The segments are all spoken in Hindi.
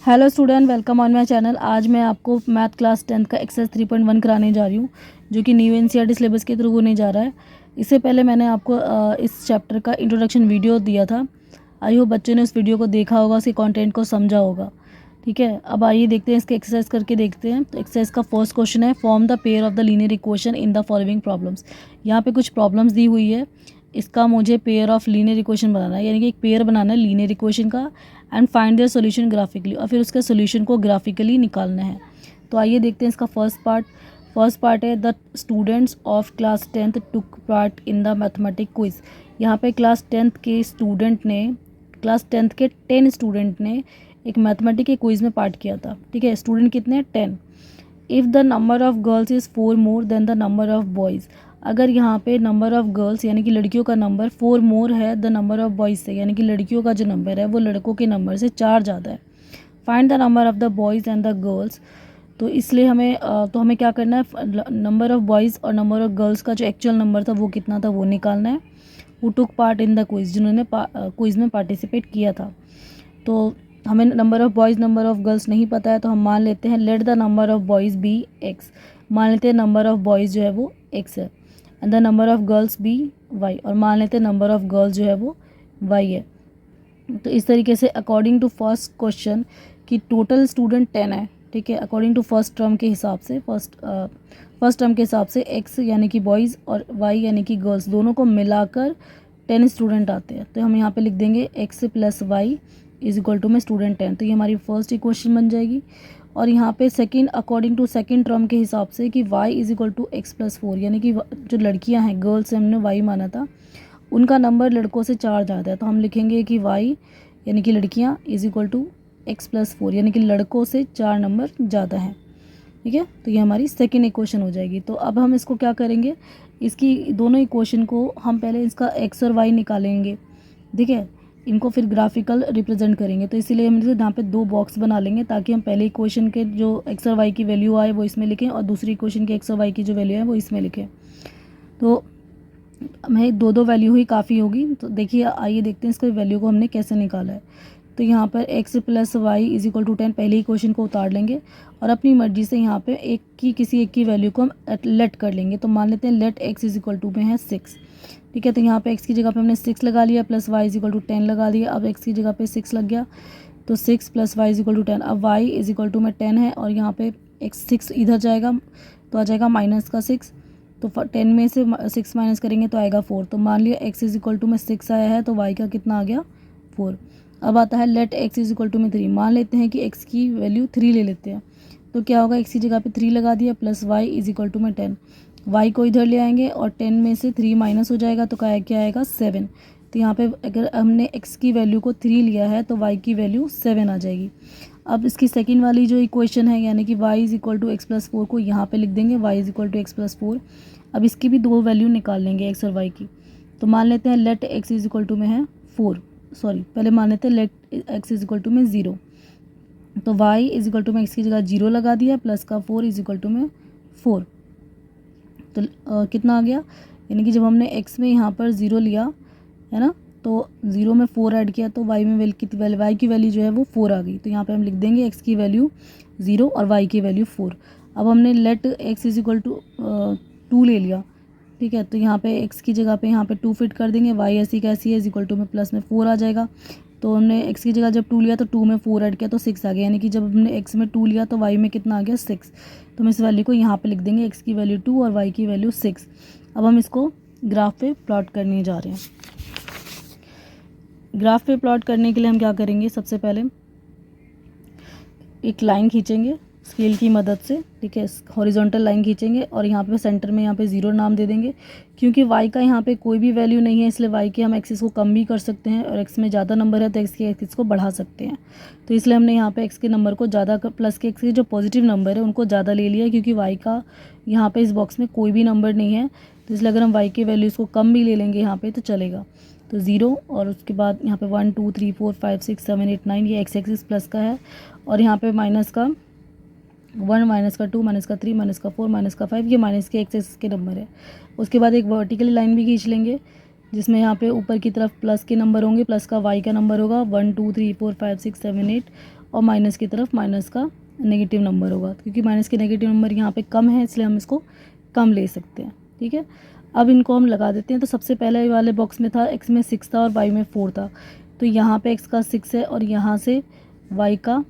Hello student, welcome on my channel. आज मैं आपको मैथ क्लास 10th का एक्सरसाइज 3.1 कराने जा रही हूँ, जो कि न्यू एनसीईआरटी सिलेबस के थ्रू होने जा रहा है। इससे पहले मैंने आपको इस चैप्टर का इंट्रोडक्शन वीडियो दिया था। आई होप बच्चों ने उस वीडियो को देखा होगा, उसके कंटेंट को समझा होगा। ठीक है, अब आइए देखते हैं, इसके एक्सरसाइज करके देखते हैं। तो एक्सरसाइज का फर्स्ट क्वेश्चन है, form the pair of the linear equation in the following problems. यहाँ पे कुछ प्रॉब्लम्स दी हुई है, इसका मुझे पेयर ऑफ लीनियर इक्वेशन बनाना है, यानी कि एक पेयर बनाना है लीनियर इक्वेशन का, and find their solution graphically, और फिर उसके सॉल्यूशन को ग्राफिकली निकालना है। तो आइए देखते हैं इसका फर्स्ट पार्ट है, the students of class 10th took part in the mathematic quiz. यहाँ पे क्लास 10th के 10 स्टूडेंट ने एक मैथमेटिक के क्विज में पार्ट किया था। ठीक है, स्टूडेंट कितने हैं? 10। If the number of girls is 4 more than the number of boys. अगर यहाँ पे नंबर ऑफ गर्ल्स यानी कि लड़कियों का नंबर 4 मोर है द नंबर ऑफ बॉयज़ से, यानी कि लड़कियों का जो नंबर है वो लड़कों के नंबर से 4 ज़्यादा है। Find the number of the boys and the girls. तो इसलिए हमें क्या करना है, नंबर ऑफ बॉयज़ और नंबर ऑफ गर्ल्स का जो एक्चुअल नंबर था वो कितना था वो निकालना है। Who took part in the quiz, जिन्होंने क्विज में पार्टिसिपेट किया था। तो हमें number of boys number of girls नहीं पता है, तो हम मान लेते हैं let the number of boys be x. मान लेते हैं नंबर ऑफ़ बॉयज़ जो है वो एक्स है, and the number of girls be y, और मान लेते हैं नंबर ऑफ़ गर्ल्स जो है वो वाई है। तो इस तरीके से अकॉर्डिंग टू फर्स्ट क्वेश्चन कि टोटल स्टूडेंट 10 है। ठीक है, अकॉर्डिंग टू फर्स्ट टर्म के हिसाब से फर्स्ट टर्म के हिसाब से एक्स यानी कि बॉयज़ और वाई यानी कि गर्ल्स दोनों को मिलाकर 10 स्टूडेंट आते हैं। तो हम यहाँ पे लिख देंगे x plus y is equal to में स्टूडेंट 10। तो ये हमारी फर्स्ट इक्वेशन बन जाएगी। और यहाँ पे second, according to second term के हिसाब से कि y is equal to x plus 4, यानी कि जो लड़कियाँ हैं गर्ल्स से हमने y माना था, उनका नंबर लड़कों से 4 ज़्यादा है। तो हम लिखेंगे कि y यानी कि लड़कियाँ is equal to x plus 4, यानी कि लड़कों से 4 नंबर ज़्यादा है। ठीक है, तो ये हमारी सेकेंड इक्वेशन हो जाएगी। तो अब हम इसको क्या करेंगे, इसकी दोनों इक्वेशन को हम पहले इसका एक्स और वाई निकालेंगे। ठीक है, इनको फिर ग्राफिकल रिप्रेजेंट करेंगे। तो इसीलिए हम यहाँ पे 2 बॉक्स बना लेंगे, ताकि हम पहले इक्वेशन के जो एक्स और वाई की वैल्यू आए वो इसमें लिखें, और दूसरी इक्वेशन के एक्स और वाई की जो वैल्यू है वो इसमें लिखें। तो हमें 2 वैल्यू ही काफ़ी होगी। तो देखिए, आइए देखते हैं इसको वैल्यू को हमने कैसे निकाला है। तो यहाँ पर x plus y is equal to 10 पहले ही क्वेश्चन को उतार लेंगे, और अपनी मर्जी से यहाँ पे किसी एक की वैल्यू को हम लेट कर लेंगे। तो मान लेते हैं let x is equal to में है 6। ठीक है, तो यहाँ पे x की जगह पे हमने 6 लगा लिया, plus y is equal to 10 लगा दिया। अब x की जगह पे 6 लग गया, तो 6 plus y is equal to 10। अब y इज इक्वल टू में 10 है, और यहाँ पे x 6 इधर जाएगा तो आ जाएगा माइनस का 6। तो 10 में से 6 माइनस करेंगे तो आएगा 4। तो मान लिया x इज इक्वल टू में 6 आया है, तो y का कितना आ गया 4। अब आता है let x is equal to में 3। मान लेते हैं कि x की वैल्यू 3 ले लेते हैं। तो क्या होगा, x की जगह पे 3 लगा दिया, plus y is equal to में 10। y को इधर ले आएंगे और 10 में से 3 माइनस हो जाएगा, तो क्या आएगा 7। तो यहाँ पे अगर हमने x की वैल्यू को 3 लिया है तो y की वैल्यू 7 आ जाएगी। अब इसकी सेकंड वाली जो इक्वेशन है, यानी कि y is equal to x plus 4 को यहाँ पे लिख देंगे y is equal to x plus 4। अब इसकी भी 2 वैल्यू निकाल लेंगे x और y की। तो मान लेते हैं let x is equal to में है 4, सॉरी पहले मान लेते हैं let x is equal to में 0। तो y इज इक्वल टू में x की जगह 0 लगा दिया, प्लस का 4 इज इक्वल टू में 4। तो कितना आ गया, यानी कि जब हमने x में यहाँ पर 0 लिया है ना, तो 0 में 4 ऐड किया, तो y में y की वैल्यू जो है वो 4 आ गई। तो यहाँ पे हम लिख देंगे x की वैल्यू 0 और y की वैल्यू 4। अब हमने let x is equal to 2 ले लिया। ठीक है, तो यहाँ पे x की जगह पे यहाँ पे 2 फिट कर देंगे, y ऐसी कैसी है इज इक्वल टू में प्लस में 4 आ जाएगा। तो हमने x की जगह जब 2 लिया तो 2 में 4 ऐड किया तो 6 आ गया, यानी कि जब हमने x में 2 लिया तो y में कितना आ गया 6। तो हम इस वैल्यू को यहाँ पे लिख देंगे, x की वैल्यू 2 और y की वैल्यू 6। अब हम इसको ग्राफ पे प्लॉट करने जा रहे हैं। ग्राफ पे प्लॉट करने के लिए हम क्या करेंगे, सबसे पहले एक लाइन खींचेंगे स्केल की मदद से। ठीक है, हॉरिजॉन्टल लाइन खींचेंगे और यहाँ पे सेंटर में यहाँ पे 0 नाम दे देंगे, क्योंकि y का यहाँ पे कोई भी वैल्यू नहीं है, इसलिए y के हम एक्सिस को कम भी कर सकते हैं, और x में ज़्यादा नंबर है तो x के एक्सिस को बढ़ा सकते हैं। तो इसलिए हमने यहाँ पे x के नंबर को ज़्यादा, प्लस के x के जो पॉजिटिव नंबर है उनको ज़्यादा ले लिया, क्योंकि y का यहाँ पर इस बॉक्स में कोई भी नंबर नहीं है। तो इसलिए अगर हम y की वैल्यूज़ को कम भी ले लेंगे यहाँ पर तो चलेगा। तो 0 और उसके बाद यहाँ पे 1 2 3 4 5 6 7 8 9 ये x एक्सिस प्लस का है, और यहाँ पे माइनस का 1 माइनस का 2 माइनस का 3 माइनस का 4 माइनस का 5 ये माइनस के एक्स एक्सिस के नंबर है। उसके बाद एक वर्टिकली लाइन भी खींच लेंगे, जिसमें यहाँ पे ऊपर की तरफ प्लस के नंबर होंगे, प्लस का y का नंबर होगा 1 2 3 4 5 6 7 8, और माइनस की तरफ माइनस का नेगेटिव नंबर होगा, क्योंकि माइनस के नेगेटिव नंबर यहाँ पे कम है इसलिए हम इसको कम ले सकते हैं। ठीक है, अब इनको हम लगा देते हैं। तो सबसे पहले वाले बॉक्स में था x में 6 था और y में 4 था, तो यहाँ पे x का 6 है और यहाँ से y का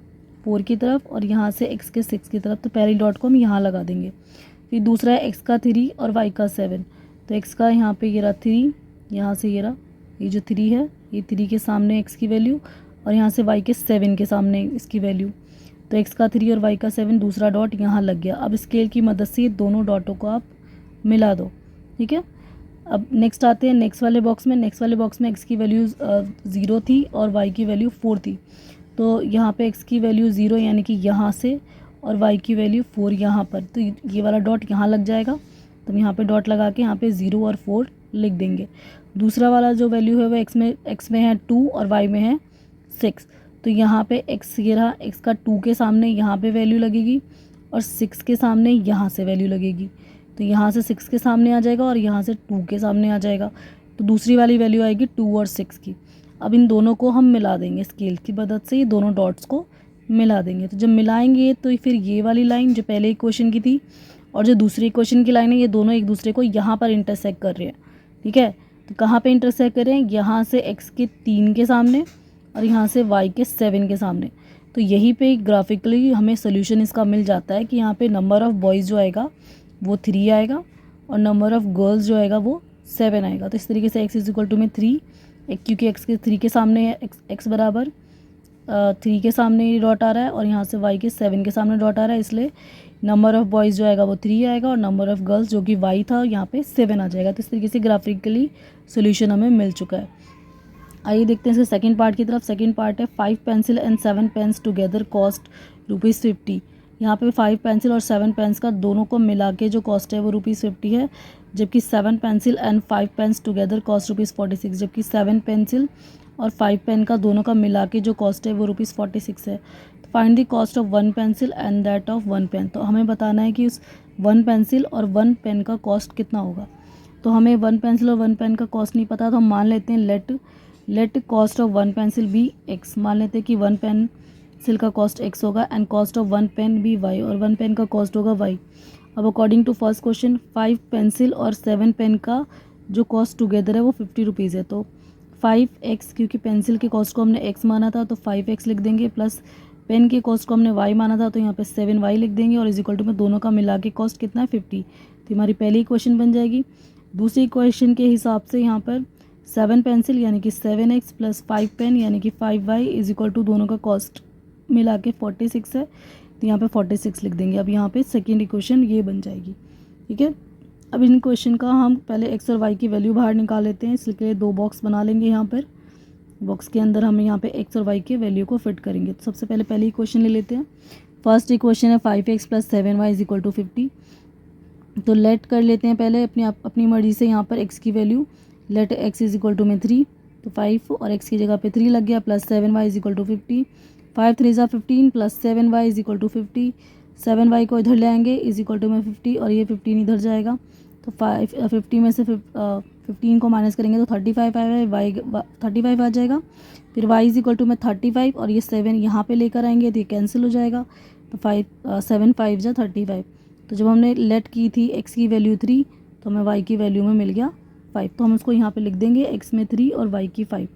4 की तरफ और यहाँ से x के 6 की तरफ, तो पहली डॉट को हम यहाँ लगा देंगे। फिर दूसरा है x का 3 और y का 7, तो x का यहाँ पे ये रहा 3, यहाँ से ये रहा ये जो 3 है, ये 3 के सामने x की वैल्यू और यहाँ से y के 7 के सामने इसकी वैल्यू, तो x का 3 और y का 7 दूसरा डॉट यहाँ लग गया। अब स्केल की मदद से दोनों डॉटों को आप मिला दो। ठीक है, अब नेक्स्ट आते हैं नेक्स्ट वाले बॉक्स में। नेक्स्ट वाले बॉक्स में x की वैल्यू 0 थी और y की वैल्यू 4 थी, तो यहाँ पे x की वैल्यू 0 यानी कि यहाँ से और y की वैल्यू 4 यहाँ पर, तो ये वाला डॉट यहाँ लग जाएगा। तो हम यहाँ पे डॉट लगा के यहाँ पे 0 और 4 लिख देंगे। दूसरा वाला जो वैल्यू है वो x में है 2 और y में है 6, तो यहाँ पे x ये रहा, x का 2 के सामने यहाँ पे वैल्यू लगेगी और 6 के सामने यहाँ से वैल्यू लगेगी, तो यहाँ से 6 के सामने आ जाएगा और यहाँ से 2 के सामने आ जाएगा, तो दूसरी वाली वैल्यू आएगी 2 और 6 की। अब इन दोनों को हम मिला देंगे स्केल की मदद से, ये दोनों डॉट्स को मिला देंगे। तो जब मिलाएंगे तो फिर ये वाली लाइन जो पहले इक्वेशन की थी और जो दूसरी इक्वेशन की लाइन है, ये दोनों एक दूसरे को यहाँ पर इंटरसेक्ट कर रहे हैं। ठीक है, तो कहाँ पे इंटरसेक्ट कर रहे हैं, यहाँ से x के 3 के सामने और यहाँ से y के 7 के सामने। तो यहीं पे ग्राफिकली हमें सोल्यूशन इसका मिल जाता है कि यहाँ पे नंबर ऑफ़ बॉयज़ जो आएगा वो 3 आएगा और नंबर ऑफ़ गर्ल्स जो आएगा वो 7 आएगा। तो इस तरीके से x इक्वल टू में 3, क्योंकि x के 3 के सामने है, x बराबर 3 के सामने ये डॉट आ रहा है और यहाँ से y के 7 के सामने डॉट आ रहा है, इसलिए नंबर ऑफ़ बॉयज़ जो आएगा वो 3 आएगा और नंबर ऑफ़ गर्ल्स जो कि y था यहाँ पे 7 आ जाएगा। तो इस तरीके से ग्राफिकली सोल्यूशन हमें मिल चुका है। आइए देखते हैं इसके सेकंड पार्ट की तरफ। सेकंड पार्ट है 5 pencil and 7 pens together cost ₹50। यहाँ पे 5 पेंसिल और 7 पेन्स का दोनों को मिला के जो कॉस्ट है वो ₹50 है, जबकि 7 pencil and 5 pens together cost ₹46, जबकि 7 पेंसिल और 5 पेन का दोनों का मिला के जो कॉस्ट है वो ₹46 है। Find the cost of 1 pencil and that of 1 pen, तो हमें बताना है कि उस 1 पेंसिल और 1 पेन का कॉस्ट कितना होगा। तो हमें 1 पेंसिल और 1 पेन का कॉस्ट नहीं पता, तो हम मान लेते हैं let cost of 1 pencil be x, मान लेते हैं कि 1 पेंसिल का कॉस्ट x होगा and cost of 1 pen be y, और 1 पेन का कॉस्ट होगा y। अब according to first question 5 pencil और 7 पेन का जो कॉस्ट टुगेदर है वो ₹50 है, तो 5x, क्योंकि पेंसिल के कॉस्ट को हमने x माना था तो 5x लिख देंगे, प्लस पेन के कॉस्ट को हमने y माना था तो यहाँ पे 7y लिख देंगे, और इज इक्वल टू में दोनों का मिला के कॉस्ट कितना है 50। तो हमारी पहली इक्वेशन बन जाएगी। दूसरी इक्वेशन के हिसाब से यहाँ पर 7 पेंसिल यानी कि 7x प्लस 5 पेन यानी कि 5y इज इक्वल टू दोनों का कॉस्ट मिला के 46 है, तो यहाँ पे 46 लिख देंगे। अब यहाँ पे सेकेंड इक्वेशन ये बन जाएगी। ठीक है, अब इन क्वेश्चन का हम पहले x और y की वैल्यू बाहर निकाल लेते हैं, इसलिए 2 बॉक्स बना लेंगे। यहाँ पर बॉक्स के अंदर हम यहाँ पे x और y के वैल्यू को फिट करेंगे। तो सबसे पहले इक्वेशन ले लेते हैं। फर्स्ट इक्वेशन है 5x plus 7y is equal to 50। तो लेट कर लेते हैं पहले अपनी मर्जी से यहाँ पर x की value, let x is equal to में 3, तो 5 और x की जगह पे 3 लग गया, plus 7y is equal to 50, 5 3 ज़ा 15 plus 7y is equal to 50, 7y को इधर ले आएंगे इज इक्वल टू में 50 और ये 15 इधर जाएगा, तो 50 में से 15 को माइनस करेंगे तो 35 आएगा, y 35 आ जाएगा। फिर y इज इक्वल टू में 35 और ये 7 यहाँ पे लेकर आएंगे तो ये कैंसिल हो जाएगा, तो 7 5 जा 35। तो जब हमने लेट की थी x की वैल्यू 3 तो हमें y की वैल्यू में मिल गया 5, तो हम उसको यहाँ पे लिख देंगे x में 3 और y की 5।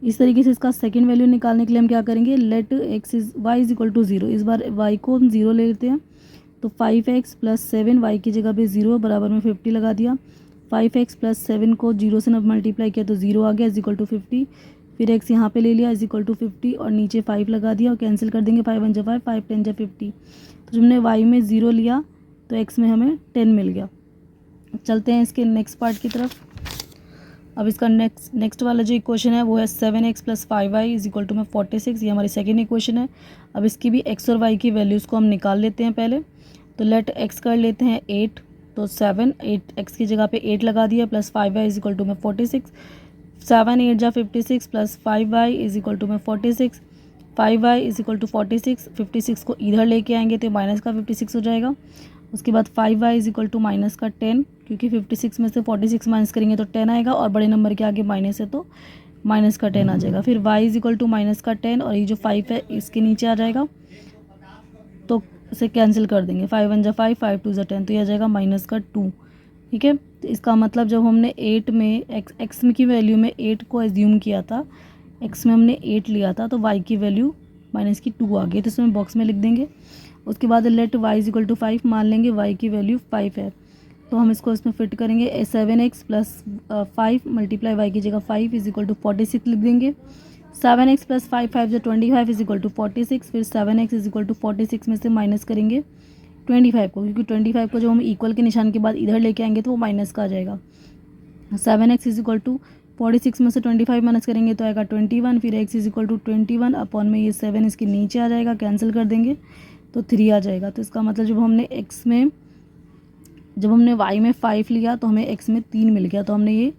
इस तरीके से इसका सेकंड वैल्यू निकालने के लिए हम क्या करेंगे, let y is equal to 0, इस बार y को हम 0 ले लेते हैं, तो 5x प्लस 7 y की जगह पे 0 बराबर में 50 लगा दिया, 5x प्लस 7 को 0 से मल्टीप्लाई किया तो 0 आ गया इज इक्वल टू 50, फिर x यहाँ पे ले लिया इज इक्वल टू 50 और नीचे 5 लगा दिया और कैंसिल कर देंगे, 5 1 जा 5 5 10 जा 50। तो जब हमने y में 0 लिया तो x में हमें 10 मिल गया। चलते हैं इसके नेक्स्ट पार्ट की तरफ। अब इसका नेक्स्ट वाला जो इक्वेशन है वो है 7x plus 5y is equal to में 46, ये हमारी सेकेंड इक्वेशन है। अब इसकी भी x और y की वैल्यूज़ को हम निकाल लेते हैं पहले। तो लेट x कर लेते हैं 8, तो 7 8x की जगह पे 8 लगा दिया, plus 5y is equal to में 46, 7 8 जा 56 plus 5y is equal to में 46, 5y इज इक्वल टू 46, 56 को इधर लेके आएंगे तो माइनस का 56 हो जाएगा। उसके बाद 5y is equal to minus का 10, क्योंकि 56 में से 46 माइनस करेंगे तो 10 आएगा और बड़े नंबर के आगे माइनस है तो माइनस का 10 आ जाएगा। फिर y is equal to minus का 10 और ये जो 5 है इसके नीचे आ जाएगा, तो इसे कैंसिल कर देंगे। 5 1 जा 5, 5 2 जा 10, तो ये आ जाएगा माइनस का 2। ठीक है, तो इसका मतलब जब हमने 8 में एक्स की वैल्यू में 8 को एज्यूम किया था, एक्स में हमने 8 लिया था, तो वाई की वैल्यू माइनस की 2 आ गई, तो इसमें बॉक्स में लिख देंगे। उसके बाद let y is equal to 5 मान लेंगे, वाई की वैल्यू 5 है, तो हम इसको इसमें फिट करेंगे। 7x प्लस 5 मल्टीप्लाई वाई की जगह 5 इज इक्वल टू 46 लिख देंगे। 7x प्लस 5 5 जो 25 इज इक्वल टू 46, फिर 7x इज इक्वल टू 46 में से माइनस करेंगे 25 को, क्योंकि 25 को जो हम इक्वल के निशान के बाद इधर लेके आएंगे तो वो माइनस का आ जाएगा। 7x इज इक्वल टू 46 में से 25 माइनस करेंगे तो आएगा 21, फिर x is equal to 21 upon में ये 7 इसके नीचे आ जाएगा, कैंसिल कर देंगे तो 3 आ जाएगा। तो इसका मतलब जब हमने y में 5 लिया तो हमें x में 3 मिल गया, तो हमने ये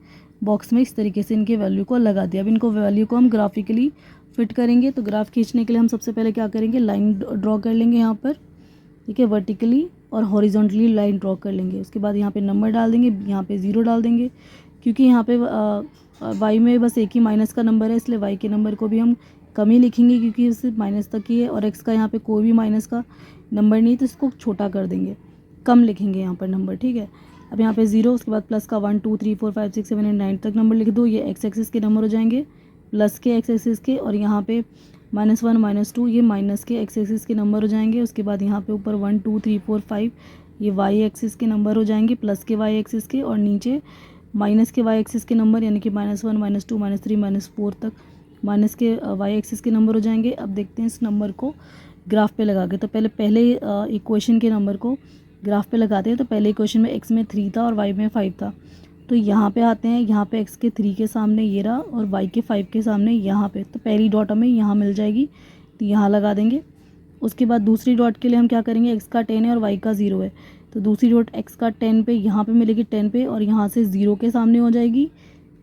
बॉक्स में इस तरीके से इनके वैल्यू को लगा दिया। अब इनको वैल्यू को हम ग्राफिकली फिट करेंगे, तो ग्राफ खींचने के लिए हम सबसे पहले क्या करेंगे, लाइन ड्रॉ कर लेंगे यहाँ पर। ठीक है, वर्टिकली और हॉरिजॉन्टली लाइन ड्रॉ कर लेंगे। उसके बाद यहाँ पे नंबर डाल देंगे, यहाँ पे 0 डाल देंगे, क्योंकि यहाँ पे y में बस एक ही माइनस का नंबर है, इसलिए y के नंबर को भी हम कम ही लिखेंगे, क्योंकि इससे माइनस तक ही है, और x का यहाँ पे कोई भी माइनस का नंबर नहीं, तो इसको छोटा कर देंगे, कम लिखेंगे यहाँ पर नंबर। ठीक है, अब यहाँ पे 0, उसके बाद प्लस का 1 2 3 4 5 6 7 8 9 तक नंबर लिख दो। ये x एक्सिस के नंबर हो जाएंगे, प्लस के x एक्सिस के, और यहाँ पे -1 -2 ये माइनस के x एक्सिस के नंबर हो जाएंगे। उसके बाद यहाँ पे ऊपर 1 2 3 4 5 ये y एक्सिस के नंबर हो जाएंगे, प्लस के y एक्सिस के, और नीचे माइनस के y एक्सिस के नंबर, यानी कि -1 -2 -3 -4 तक माइनस के y एक्सिस के नंबर हो जाएंगे। अब देखते हैं इस नंबर को ग्राफ पे लगा के, तो पहले इक्वेशन के नंबर को ग्राफ पे लगाते हैं। तो पहले इक्वेशन में x में 3 था और y में 5 था, तो यहाँ पे आते हैं, यहाँ पे x के 3 के सामने ये रहा और y के 5 के सामने यहाँ पे, तो पहली डॉट हमें यहाँ मिल जाएगी, तो यहाँ लगा देंगे। उसके बाद दूसरी डॉट के लिए हम क्या करेंगे, x का 10 है और y का 0 है, तो दूसरी डॉट x का 10 पे यहाँ पे मिलेगी 10 पे, और यहाँ से 0 के सामने हो जाएगी,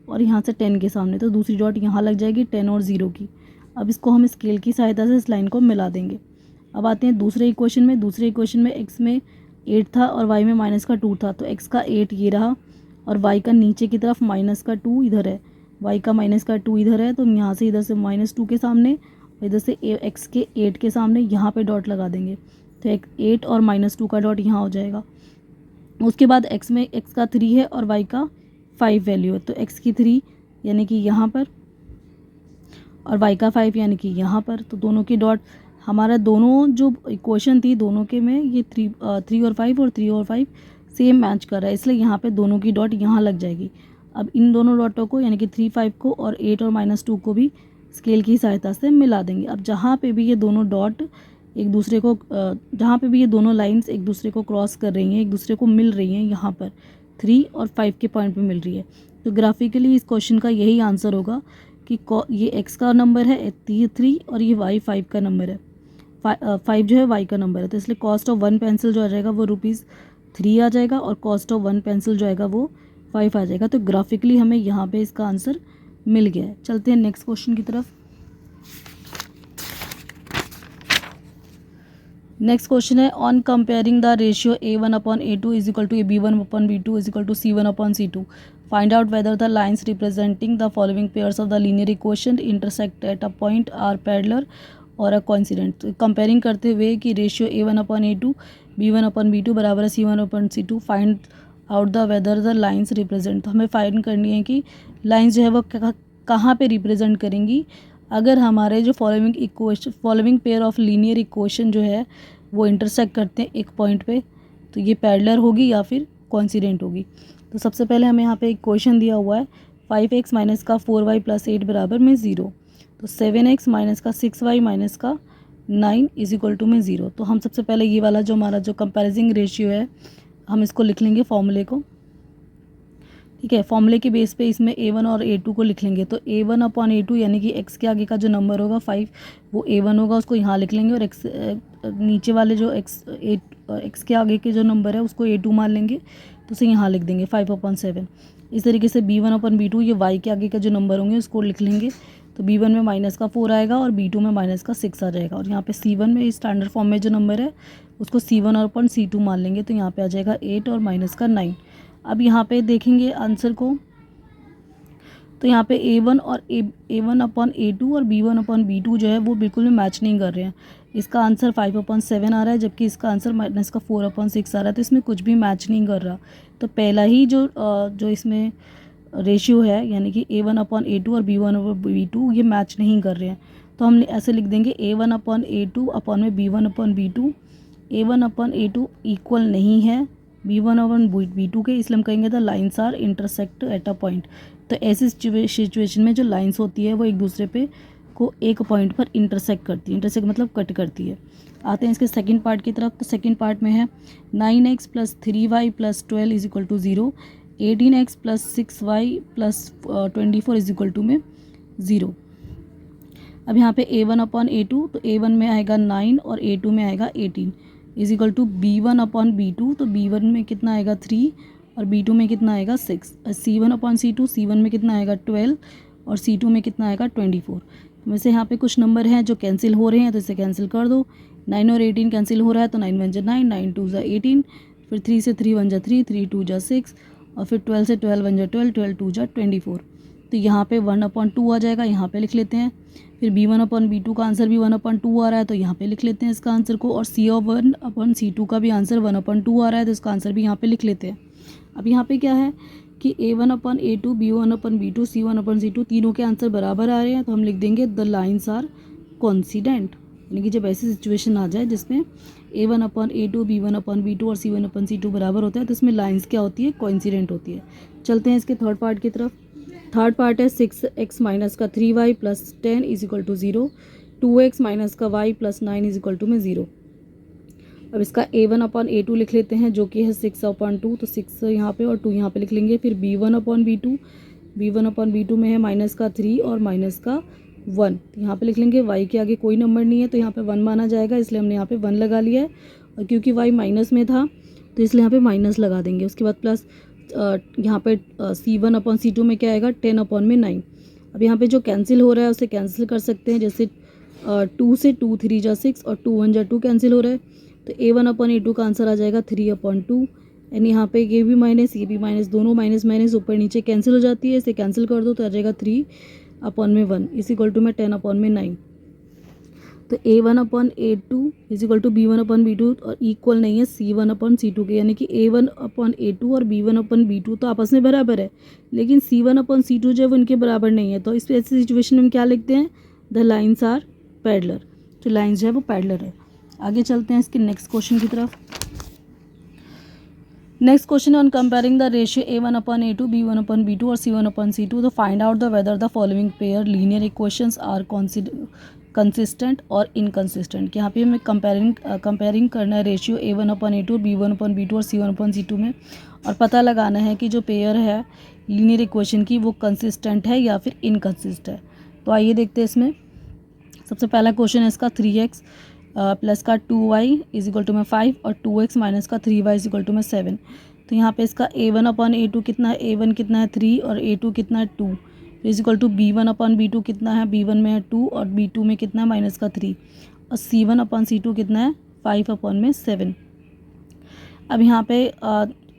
और यहाँ से 10 के सामने, तो दूसरी डॉट यहाँ लग जाएगी 10 और 0 की। अब इसको हम स्केल की सहायता से इस लाइन को मिला देंगे। अब आते हैं दूसरे इक्वेशन में। दूसरे इक्वेशन में x में 8 था और y में माइनस का 2 था, तो x का 8 ये रहा और y का नीचे की तरफ माइनस का 2 इधर है, y का माइनस का 2 इधर है, तो यहाँ से इधर से -2 के सामने, इधर से x के 8 के सामने यहाँ पे डॉट लगा देंगे, तो 8 और -2 का डॉट यहाँ हो जाएगा। उसके बाद x में x का 3 है और y का 5 वैल्यू है, तो x की 3 यानी कि यहाँ पर, और y का 5 यानी कि यहाँ पर, तो दोनों की डॉट, हमारा दोनों जो इक्वेशन थी दोनों के में ये 3 और 5 और 3 और 5 सेम मैच कर रहा है, इसलिए यहाँ पे दोनों की डॉट यहाँ लग जाएगी। अब इन दोनों डॉटों को, यानी कि 3 5 को और 8 और -2 को भी स्केल की सहायता से मिला देंगे। अब जहाँ पे भी ये दोनों डॉट एक दूसरे को, जहाँ पे भी ये दोनों लाइंस एक दूसरे को क्रॉस कर रही हैं, एक दूसरे को मिल रही हैं, यहाँ पर 3 और 5 के पॉइंट पे मिल रही है, तो ग्राफिकली इस क्वेश्चन का यही आंसर होगा कि ये x का नंबर है 3 और ये y 5 का नंबर है, 5 जो है y का नंबर है, तो इसलिए कॉस्ट ऑफ 1 पेंसिल जो आ जाएगा वो ₹3 आ जाएगा, और कॉस्ट ऑफ 1 पेंसिल जो आएगा वो 5 आ जाएगा। तो ग्राफिकली हमें यहाँ पे इसका आंसर मिल गया है। चलते हैं नेक्स्ट क्वेश्चन की तरफ। नेक्स्ट क्वेश्चन है, on comparing the ratio A1/A2 is equal to B1/B2 is equal to C1/C2 find out whether the lines representing the following pairs of the linear equation intersect at a point are parallel और अ कोइंसिडेंट। तो कंपेयरिंग करते हुए कि रेशियो A1/A2 B1/B2 बराबर है C1/C2 find out the whether the lines represent. तो हमें फाइंड करनी है कि लाइन्स जो है वो कहाँ पे रिप्रेजेंट करेंगी, अगर हमारे जो following pair of linear equation जो है वो इंटरसेक्ट करते हैं एक पॉइंट पे, तो ये पैरेलल होगी या फिर कोइंसिडेंट होगी। तो सबसे पहले हमें यहाँ पे इक्वेशन दिया हुआ है 5x माइनस का 4y प्लस 8 बराबर में 0, तो 7x माइनस का 6y माइनस का 9 इज इक्वल टू में 0। तो हम सबसे पहले ये वाला जो हमारा जो कंपेरिजिंग रेशियो है हम इसको लिख लेंगे फॉर्मूले को। ठीक है, फॉर्मूले के बेस पे इसमें A1 और A2 को लिख लेंगे, तो A1/A2 यानी कि x के आगे का जो नंबर होगा 5 वो A1 होगा, उसको यहाँ लिख लेंगे, और x नीचे वाले जो x के आगे के जो नंबर है उसको A2 मान लेंगे, तो उसे यहाँ लिख देंगे 5/7। इस तरीके से B1/B2 ये y के आगे का जो नंबर होंगे उसको लिख लेंगे, तो B1 में -4 आएगा और B2 में -6 आ जाएगा, और यहाँ पे C1 में स्टैंडर्ड फॉर्म में जो नंबर है उसको C1/C2 मान लेंगे, तो यहाँ पे आ जाएगा 8 और -9। अब यहाँ पे देखेंगे आंसर को, तो यहाँ पे A1 और A1 अपॉन A2 और B1 अपॉन B2 जो है वो बिल्कुल भी मैच नहीं कर रहे हैं। इसका आंसर 5/7 आ रहा है, जबकि इसका आंसर माइनस का 4/6 आ रहा है, तो इसमें कुछ भी मैच नहीं कर रहा। तो पहला ही जो इसमें रेशियो है यानी कि A1/A2 और B1/B2 ये मैच नहीं कर रहे हैं। तो हम ऐसे लिख देंगे A1/A2 अपॉन में B1/B2, A1/A2 इक्वल नहीं है B1/B2 के, इसलिए हम कहेंगे the lines are intersect at a point. तो ऐसी सिचुएशन में जो लाइंस होती है वो एक दूसरे पे को एक पॉइंट पर इंटरसेक्ट करती है। इंटरसेक्ट मतलब कट करती है। आते हैं इसके सेकंड पार्ट की तरफ। तो सेकंड पार्ट में है 9x + 3y + 12 = 0, 18x + 6y + 24 = 0। अब यहाँ पे A1/A2, तो A1 में आएगा 9 और A2 में आएगा 18 = B1/B2, तो B1 में कितना आएगा 3 और B2 में कितना आएगा 6। C1/C2, C1 में कितना आएगा 12 और C2 में कितना आएगा 24। वैसे यहाँ पे कुछ नंबर हैं जो कैंसिल हो रहे हैं, तो इसे कैंसिल कर दो। 9 और 18 कैंसिल हो रहा है, तो 9 1 9, 9 2 18, फिर 3 से 3 1 3, 3 2 6, और फिर 12 से 12 1 12, 12 2 24। तो यहाँ पे 1/2 आ जाएगा, यहाँ पे लिख लेते हैं। फिर B1/B2 का आंसर भी 1/2 आ रहा है, तो यहाँ पे लिख लेते हैं इसका आंसर को। और C1/C2 का भी आंसर 1/2 आ रहा है, तो इसका आंसर भी यहाँ पे लिख लेते हैं। अब यहाँ पे क्या है कि A1/A2, B1/B2, C1/C2 तीनों के आंसर बराबर आ रहे हैं, तो हम लिख देंगे द लाइन्स आर कॉन्सिडेंट। यानी कि जब ऐसी सिचुएशन आ जाए जिसमें A1/A2, B1/B2 और C1/C2 बराबर होता है, तो इसमें लाइन्स क्या होती है, कोइंसिडेंट होती है। चलते हैं इसके थर्ड पार्ट की तरफ। थर्ड पार्ट है 6x - 3y + 10 = 0, 2x - y + 9 = 0। अब इसका A1/A2 लिख लेते हैं जो कि है 6/2, तो 6 यहाँ पे और 2 यहाँ पे लिख लेंगे। फिर B1/B2, B1/B2 में है -3 और -1, यहाँ पे लिख लेंगे। y के आगे कोई नंबर नहीं है, तो यहाँ पे 1 माना जाएगा, इसलिए हमने यहाँ पे 1 लगा लिया है। और क्योंकि y माइनस में था तो इसलिए यहाँ पे माइनस लगा देंगे। उसके बाद प्लस यहाँ पे C1/C2 में क्या आएगा 10/9। अब यहाँ पे जो कैंसिल हो रहा है उसे कैंसिल कर सकते हैं, जैसे 2 से 2 3 जा 6 और 2 1 जा 2 कैंसिल हो रहा है, तो A1/A2 का आंसर आ जाएगा 3/2। एंड यहाँ पे ये भी माइनस, दोनों माइनस माइनस ऊपर नीचे कैंसिल हो जाती है, इसे कैंसिल कर दो तो आ जाएगा 3/1 = 10/9। तो A1/A2 = B1/B2 और इक्वल नहीं है C1/C2 के, यानी कि A1/A2 और B1/B2 तो आपस में बराबर है, लेकिन C1/C2 जो है वो इनके बराबर नहीं है। तो इस ऐसी सिचुएशन में हम क्या लिखते हैं, द लाइन्स आर पैरेलल। तो लाइन्स जो है वो पैरेलल है। आगे चलते हैं इसके नेक्स्ट क्वेश्चन की तरफ। Next question on comparing the ratio A1/A2, B1/B2 और C1/C2, तो find out the whether the following pair linear equations are consistent और इनकंसिस्टेंट। यहाँ पे हमें कंपेयरिंग करना है रेशियो A1/A2, B1/B2 और C1/C2 में, और पता लगाना है कि जो पेयर है लीनियर इक्वेशन की वो कंसिस्टेंट है या फिर इनकंसिस्टेंट है। तो आइए देखते हैं इसमें। सबसे पहला क्वेश्चन है इसका 3x प्लस का 2y = 5 और 2x माइनस का 3y = 7। तो यहाँ पे इसका A1/A2 कितना है, A1 कितना है 3 और A2 कितना है 2, B1/B2 कितना है, B1 में है 2 और B2 में कितना है -3, और C1/C2 कितना है 5/7। अब यहाँ पे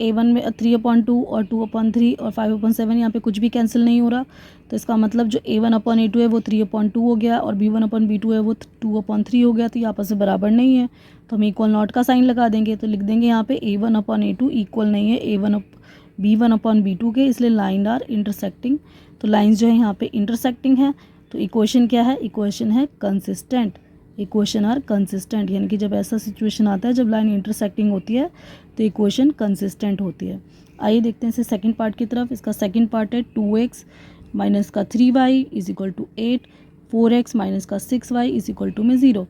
A1 में 3/2 और 2/3 और 5/7, यहाँ पे कुछ भी कैंसिल नहीं हो रहा, तो इसका मतलब जो A1/A2 है वो 3/2 हो गया और B1/B2 है वो 2/3 हो गया, तो ये आपस में बराबर नहीं है, तो हम इक्वल नॉट का साइन लगा देंगे। तो लिख देंगे यहाँ पे A1/A2 इक्वल नहीं है B1/B2 के, इसलिए लाइन आर इंटरसेक्टिंग। तो लाइन्स जो है यहाँ पे इंटरसेक्टिंग है, तो इक्वेशन क्या है, इक्वेशन है कंसिस्टेंट। इक्वेशन आर कंसिस्टेंट, यानी कि जब ऐसा सिचुएशन आता है जब लाइन इंटरसेक्टिंग होती है तो इक्वेशन कंसिस्टेंट होती है। आइए देखते हैं इसे सेकंड पार्ट की तरफ। इसका सेकंड पार्ट है 2x माइनस का 3y = 8, 4x माइनस का 6y = 0।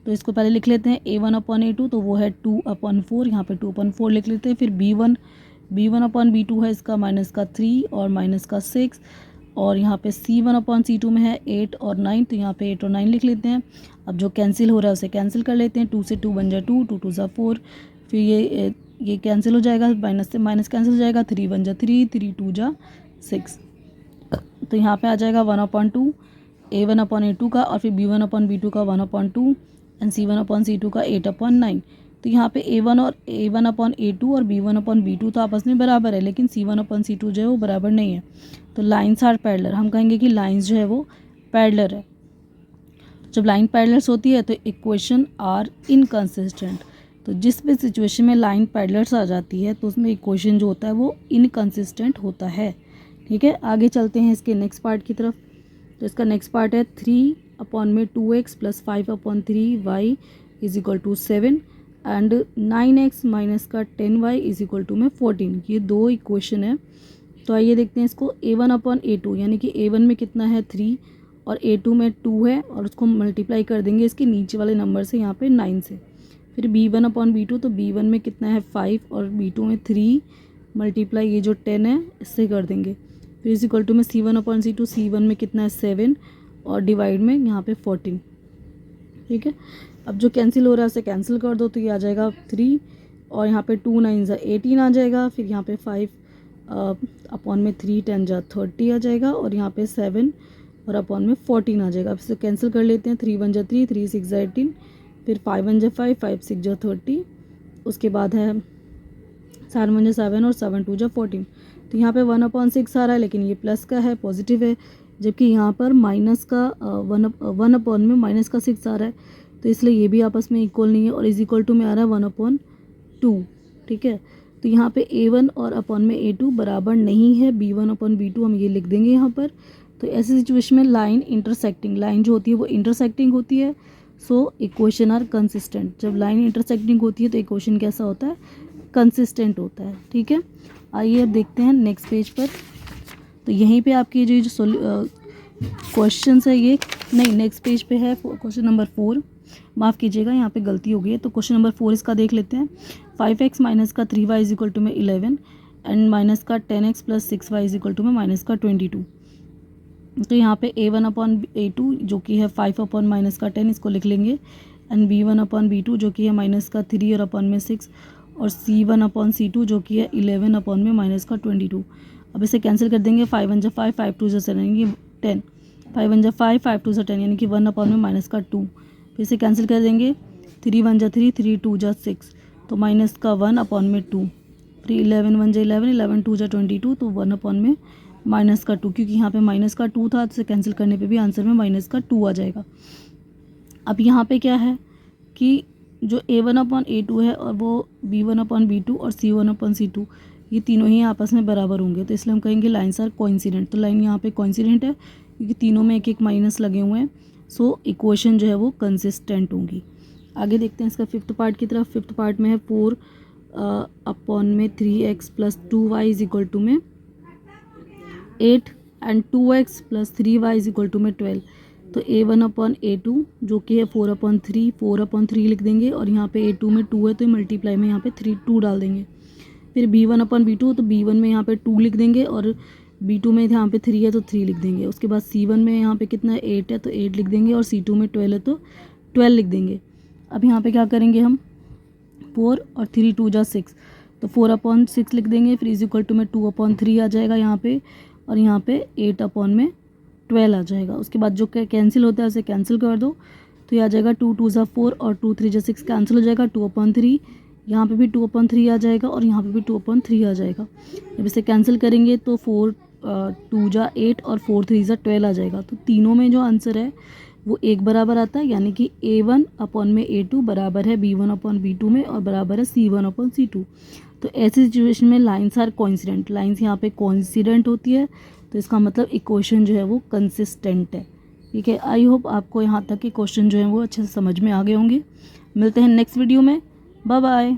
तो इसको पहले लिख लेते हैं A1/A2, तो वो है 2/4, यहाँ पे 2/4 लिख लेते हैं। फिर B1/B2 है इसका -3 और -6, और यहाँ पे C1/C2 में है 8 और 9, तो यहाँ पे 8 और 9 लिख लेते हैं। अब जो कैंसिल हो रहा है उसे कैंसिल कर लेते हैं। 2 से 2 1 जा 2, 2 2 जा 4, फिर ये कैंसिल हो जाएगा, माइनस से माइनस कैंसिल हो जाएगा, 3 1 जा 3, 3 2 जा 6। तो यहाँ पे आ जाएगा 1/2 A1/A2 का, और फिर B1/B2 का 1/2 एंड C1/C2 का 8/9। तो यहाँ पे A1 और A1/A2 और B1/B2 तो आपस में बराबर है, लेकिन C1/C2 जो है वो बराबर नहीं है। तो लाइन्स आर पैरेलल, हम कहेंगे कि लाइन्स जो है वो पैरेलल है। जब लाइन पैरेलल्स होती है तो इक्वेशन आर इनकंसिस्टेंट। तो जिस भी सिचुएशन में लाइन पैरेलल्स आ जाती है तो उसमें इक्वेशन जो होता है वो इनकंसिस्टेंट होता है। ठीक है, आगे चलते हैं इसके नेक्स्ट पार्ट की तरफ। तो इसका नेक्स्ट पार्ट है 3/2x + 5/3y = 7 and 9x - 10y = 14। ये दो इक्वेशन है। तो आइए देखते हैं इसको। A1/A2 यानी कि A1 में कितना है 3 और A2 में 2 है, और उसको मल्टीप्लाई कर देंगे इसके नीचे वाले नंबर से, यहाँ पे 9 से। फिर B1/B2, तो B1 में कितना है 5 और B2 में 3 मल्टीप्लाई ये जो 10 है इससे कर देंगे। फिर = में C1/C2, C1 में कितना है 7 और डिवाइड में यहाँ पे 14। ठीक है, अब जो कैंसिल हो रहा है उसे कैंसिल कर दो, तो ये आ जाएगा 3 और यहाँ पे 2 9 18 आ जाएगा। फिर यहाँ पे 5 अपॉन में 3 10 30 आ जाएगा, और यहाँ पे 7 और अपॉन में 14 आ जाएगा। अब इसे कैंसिल कर लेते हैं। 3 1 3, 3 6 18, फिर 5 1 5, 5 6 30, उसके बाद है 7 1 7 और 7 2 14। तो यहाँ पे 1/6 आ रहा है, लेकिन ये प्लस का है, पॉजिटिव है, जबकि यहाँ पर माइनस का 1 में माइनस का 6 आ रहा है, तो इसलिए ये भी आपस में इक्वल नहीं है, और = में आ रहा है 1/2। ठीक है, तो यहाँ पे A1 और अपॉन में A2 बराबर नहीं है, B1/B2 हम ये लिख देंगे यहाँ पर। तो ऐसी सिचुएशन में लाइन इंटरसेक्टिंग, लाइन जो होती है वो इंटरसेक्टिंग होती है, सो इक्वेशन आर कंसिस्टेंट। जब लाइन इंटरसेक्टिंग होती है तो इक्वेशन कैसा होता है, कंसिस्टेंट होता है। ठीक है, आइए अब देखते हैं नेक्स्ट पेज पर। तो यहीं पे आपकी जो क्वेश्चन है ये नहीं, नेक्स्ट पेज पे है क्वेश्चन नंबर 4। माफ़ कीजिएगा, यहाँ पे गलती हो गई है। तो क्वेश्चन नंबर 4 इसका देख लेते हैं। 5x - 3y = में 11 एंड -10x + 6y = में -22। तो यहाँ पे A1/A2 जो कि है 5 - 10 इसको लिख लेंगे, एंड B1/B2 जो कि है -3 और अपॉन में 6, और C1/C2 जो कि है 11 अपॉन में -22। अब इसे कैंसिल कर देंगे। 5 1 5, 5 2 7 यानी कि 10, 5 1 5, 5 2 10 यानी कि 1 अपॉन में -2। फिर इसे कैंसिल कर देंगे। 3 1 3, 3 2 6, तो -1 अपॉन में 2। फिर 11 1 11, 11 2 22, तो 1 अपॉन में -2, क्योंकि यहाँ पे -2 था, तो इसे कैंसिल करने पे भी आंसर में -2 आ जाएगा। अब यहाँ पे क्या है कि जो A1/A2 है और वो B1/B2 और C1/C2 ये तीनों ही आपस में बराबर होंगे, तो इसलिए हम कहेंगे लाइन्स आर कोइंसिडेंट। तो लाइन यहाँ पे कोइंसिडेंट है क्योंकि तीनों में एक एक माइनस लगे हुए हैं, सो इक्वेशन जो है वो कंसिस्टेंट होंगी। आगे देखते हैं इसका 5th पार्ट की तरफ। 5th पार्ट में है 4 अपॉन में 3x + 2y = में 8 एंड 2x + 3y = में 12। तो A1/A2 जो कि है 4/3, 4/3 लिख देंगे, और यहाँ पे A2 में 2 है तो मल्टीप्लाई में यहाँ पे 2 डाल देंगे। फिर B1/B2, तो B1 में यहाँ पे 2 लिख देंगे, और B2 में यहाँ पे 3 है तो 3 लिख देंगे। उसके बाद C1 में यहाँ पे कितना है 8 है तो 8 लिख देंगे, और C2 में 12 है तो 12 लिख देंगे। अब यहाँ पे क्या करेंगे हम, 4 और 3 2 6, तो 4/6 लिख देंगे। फिर = में 2/3 आ जाएगा यहाँ पे, और यहाँ पे 8/12 आ जाएगा। उसके बाद जो कैंसिल होता है उसे कैंसिल कर दो, तो ये आ जाएगा 2 2 4 और 2 3 6 कैंसिल हो जाएगा। 2/3 यहाँ पे भी 2/3 आ जाएगा, और यहाँ पे भी 2/3 आ जाएगा। जब इसे कैंसिल करेंगे तो 4 2 8 और 4 3 12 आ जाएगा। तो तीनों में जो आंसर है वो एक बराबर आता है, यानी कि A1/A2 बराबर है B1/B2 में, और बराबर है C1/C2। तो ऐसी सिचुएशन में लाइन्स आर कोइंसिडेंट, लाइन्स यहाँ पे कोइंसिडेंट होती है, तो इसका मतलब इक्वेशन जो है वो कंसिस्टेंट है। ठीक है, आई होप आपको यहाँ तक के क्वेश्चन जो है वो अच्छे से समझ में आ गए होंगे। मिलते हैं नेक्स्ट वीडियो में, बाय बाय।